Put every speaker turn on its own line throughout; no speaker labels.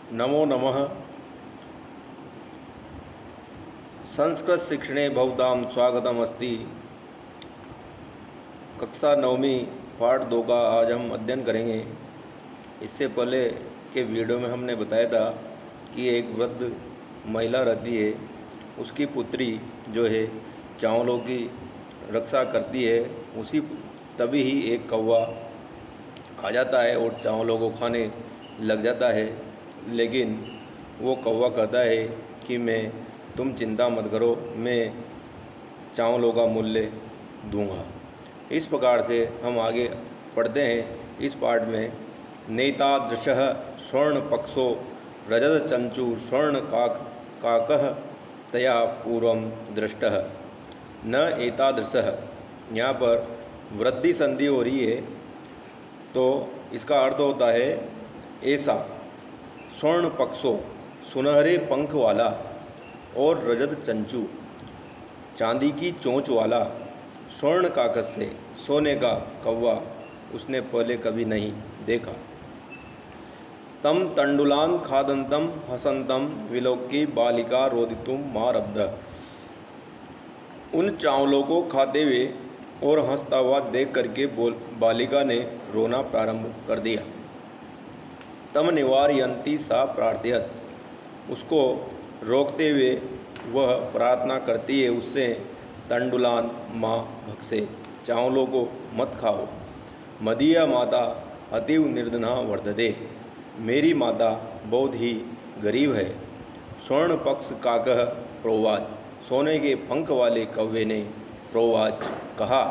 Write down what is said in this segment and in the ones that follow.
नमो नमः। संस्कृत शिक्षणे बहुधाम स्वागतम अस्ति। कक्षा नवमी पाठ 2 का आज हम अध्ययन करेंगे। इससे पहले के वीडियो में हमने बताया था कि एक वृद्ध महिला रहती है, उसकी पुत्री जो है चावलों की रक्षा करती है। उसी तभी ही एक कौवा आ जाता है और चावलों को खाने लग जाता है, लेकिन वो कौवा कहता है कि तुम चिंता मत करो, मैं चावलों का मूल्य दूंगा। इस प्रकार से हम आगे पढ़ते हैं इस पाठ में। नेतादृशः स्वर्ण पक्षो रजत चंचु स्वर्ण काकः तया पूर्वं दृष्टः। न एतादृशः, यहाँ पर वृद्धि संधि हो रही है, तो इसका अर्थ होता है ऐसा। स्वर्ण पक्षो सुनहरे पंख वाला और रजत चंचू चांदी की चोंच वाला, स्वर्ण काकस से सोने का कौवा उसने पहले कभी नहीं देखा। तम तंडुलान खादंतम हसंतम विलोक्य बालिका रोदितुम मारब्ध। उन चावलों को खाते हुए और हंसता हुआ देख करके बालिका ने रोना प्रारंभ कर दिया। तम निवारयंती सा प्रार्थयत। उसको रोकते हुए वह प्रार्थना करती है उससे, तंडुलान माँ भक्से, चावलों को मत खाओ। मदीया माता अतीव निर्धना वर्धते। मेरी माता बहुत ही गरीब है। स्वर्ण पक्ष काकः प्रोवाच। सोने के पंख वाले कौवे ने प्रोवाच कहा,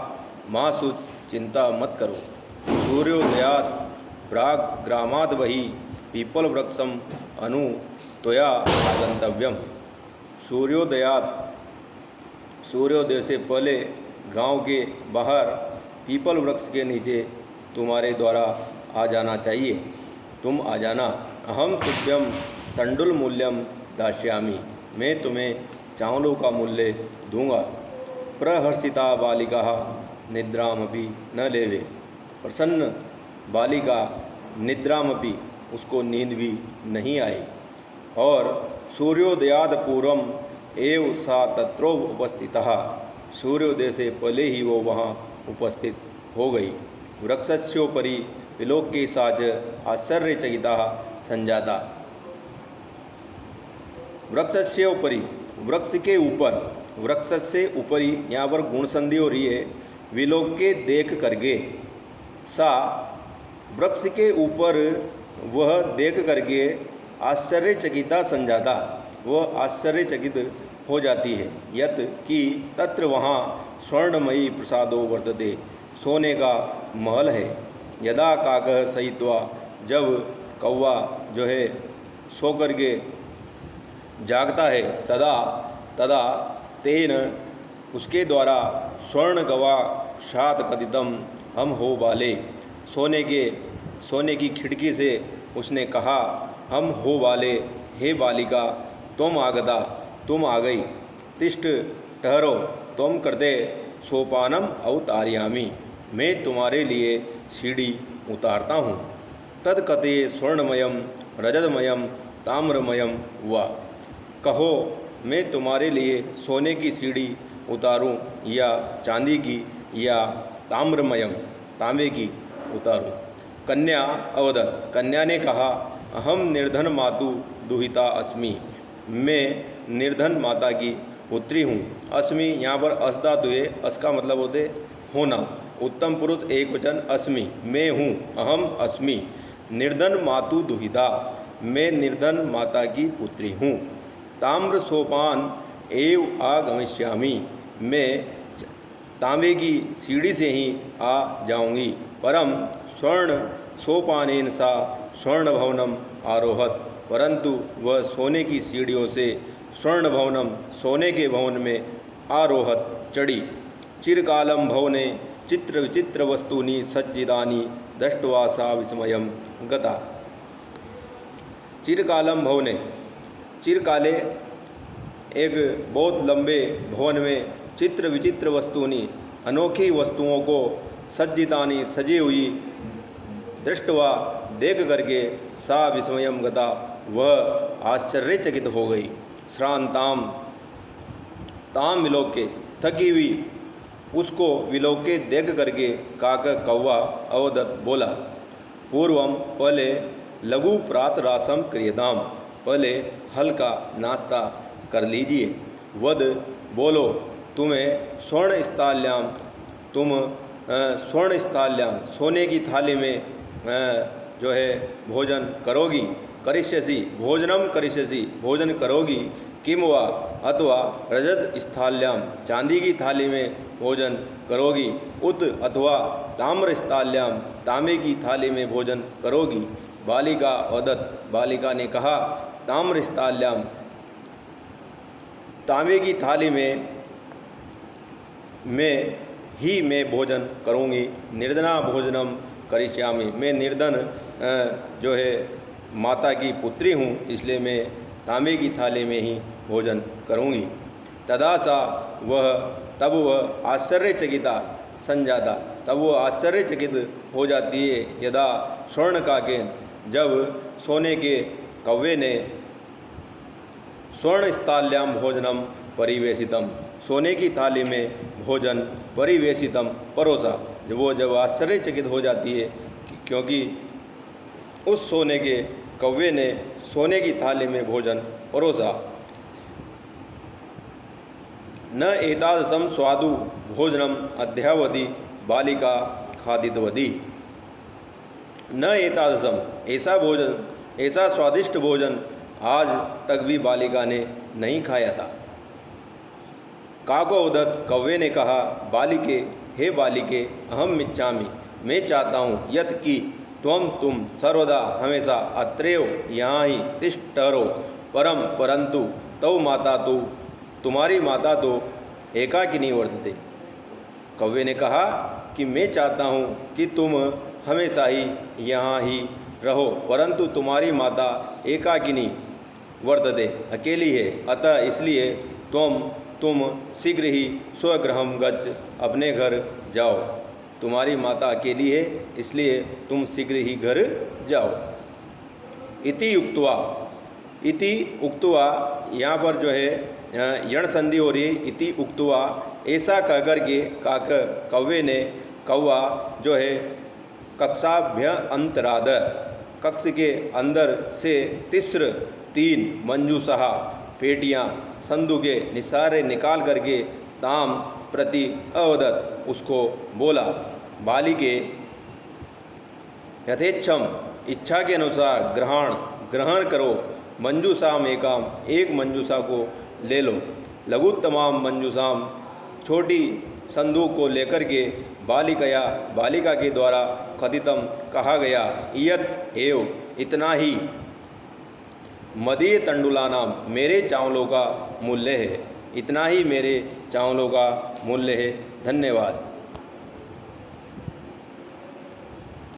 माँ सुत, चिंता मत करो। सूर्योदयात प्राग ग्रामाद वही पीपल वृक्षम अनु त्वया आगंतव्यम। सूर्योदय से पहले गांव के बाहर पीपल वृक्ष के नीचे तुम्हारे द्वारा आ जाना चाहिए। तुम आ जाना। अहम तुभ्यम तंडुल मूल्यम दास्यामि। मैं तुम्हें चावलों का मूल्य दूंगा। प्रहर्षिता बालिका निद्रामपि न लेवे। प्रसन्न बालिका निद्रामपि, उसको नींद भी नहीं आई। और सूर्योदयाद पूर्वम एव सा तत्रो उपस्थितः। सूर्योदय से पहले ही वो वहाँ उपस्थित हो गई। वृक्षस्योपरि विलोक्य सा च आश्चर्यचकिता संजाता। वृक्षस्योपरि, वृक्ष के ऊपर, वृक्ष से ऊपरी, यहाँ पर गुण संधि हो रही है। विलोक्य देख करके, सा वृक्ष के ऊपर वह देख करके आश्चर्यचकिता संजाता, वह आश्चर्यचकित हो जाती है। यत कि तत्र वहाँ स्वर्णमयी प्रसादो वर्तते, सोने का महल है। यदा काकः सहित्वा, जब कौवा जो है सो करके जागता है, तदा तेन, उसके द्वारा स्वर्ण गवा शात कथितम हम हो वाले। सोने की खिड़की से उसने कहा, हम हो वाले, हे बालिका, तुम आगता, तुम आ गई। तिष्ठ, ठहरो, तुम करते सोपानम अवतारयामि। मैं तुम्हारे लिए सीढ़ी उतारता हूँ। तत्कथे स्वर्णमयम रजतमयम ताम्रमयम हुआ। कहो, मैं तुम्हारे लिए सोने की सीढ़ी उतारूं या चांदी की या ताम्रमयम, तांबे की उतारूं। कन्या अवदत, कन्या ने कहा, अहम निर्धन मातु दुहिता अस्मि। मैं निर्धन माता की पुत्री हूँ। अस्मि, यहाँ पर अस धातु है। अस का मतलब होते होना। उत्तम पुरुष एक वचन अस्मि, मैं हूँ। अहम अस्मि निर्धन मातु दुहिता, मैं निर्धन माता की पुत्री हूँ। ताम्र सोपान एव आगमिष्यामि, मैं तांबे की सीढ़ी से ही आ जाऊंगी। परम स्वर्ण सोपानेन सा स्वर्ण भवनम आरोहत, परंतु वह सोने की सीढ़ियों से स्वर्ण भवनम, सोने के भवन में आरोहत, चढ़ी। चिरकालम भवने चित्र विचित्र वस्तूनि सज्जितानि दृष्ट्वा सा विस्मयम गता। चिरकालम भवने, चिरकाले एक बहुत लंबे भवन में चित्र विचित्र वस्तुनि, अनोखी वस्तुओं को, सज्जितानि, सजी हुई, दृष्टवा देख करके सा विस्मयम गता, वह आश्चर्यचकित हो गई। श्रांताम ताम विलोके, थकी हुई उसको विलोके देख करके काक कौवा अवदत बोला, पूर्वम पहले लघु प्रातरासम क्रियताम, पहले हल्का नाश्ता कर लीजिए। वद बोलो, तुम्हें स्वर्ण स्थाल्याम, तुम स्वर्ण स्थाल्याम सोने की थाली में जो है भोजन करोगी। करिष्यसि भोजनम करिष्यसि, भोजन करोगी। किम वा अथवा रजत स्थाल्याम, चांदी की थाली में भोजन करोगी। उत अथवा ताम्र स्थाल्याम, तांबे की थाली में भोजन करोगी। बालिका वदत, बालिका ने कहा, ताम्र स्थाल्याम, तांबे की थाली में मैं भोजन करूँगी। निर्धना भोजनम करिष्यामि, मैं निर्धन जो है माता की पुत्री हूँ, इसलिए मैं तांबे की थाली में ही भोजन करूँगी। तदा सा तब वह आश्चर्यचकिता संजाता, तब वो आश्चर्यचकित हो जाती है। यदा स्वर्ण काकेन, जब सोने के कौवे ने स्वर्ण स्थाल्याम भोजनम परिवेशितम, सोने की थाली में भोजन परिवेशितम परोसा, जब आश्चर्यचकित हो जाती है क्योंकि उस सोने के कौवे ने सोने की थाली में भोजन परोसा। न एतादृशं स्वादु भोजनम अध्यावधि बालिका खादितवती, न एतादृशम, ऐसा भोजन, ऐसा स्वादिष्ट भोजन आज तक भी बालिका ने नहीं खाया था। काको उदत, कौवे ने कहा, बालिके, हे बालिके, अहम इच्छामि, मैं चाहता हूँ, यत कि तुम सर्वदा हमेशा अत्रैव यहाँ ही तिष्ठ रहो, परंतु तव माता तो, तुम्हारी माता तो एकाकिनी वर्तते। कौवे ने कहा कि मैं चाहता हूँ कि तुम हमेशा ही यहाँ ही रहो, परंतु तुम्हारी माता एकाकिनी वर्तते, अकेली है। अतः इसलिए तुम शीघ्र ही स्वगृहम गच्छ, अपने घर जाओ। तुम्हारी माता अकेली है, इसलिए तुम शीघ्र ही घर जाओ। इति उक्त्वा, यहाँ पर जो है यण संधि हो रही है। इति उक्त्वा, ऐसा कहकर के काक, कौवे ने, कौवा जो है कक्षाभ्य अंतराद, कक्ष के अंदर से तिस्र 3 मंजूषा पेटियाँ संदूके निसारे निकाल करके ताम प्रति अवदत, उसको बोला, बालिके यथेच्छम, इच्छा के अनुसार ग्रहण करो। मंजूषाम एकाम, एक मंजूषा को ले लो। लघुत्तमाम मंजूषाम, छोटी संदूक को लेकर के बालिका के द्वारा कथितम कहा गया, इयत एव, इतना ही, मदीय तंडुलानाम, मेरे चावलों का मूल्य है, इतना ही मेरे चावलों का मूल्य है। धन्यवाद।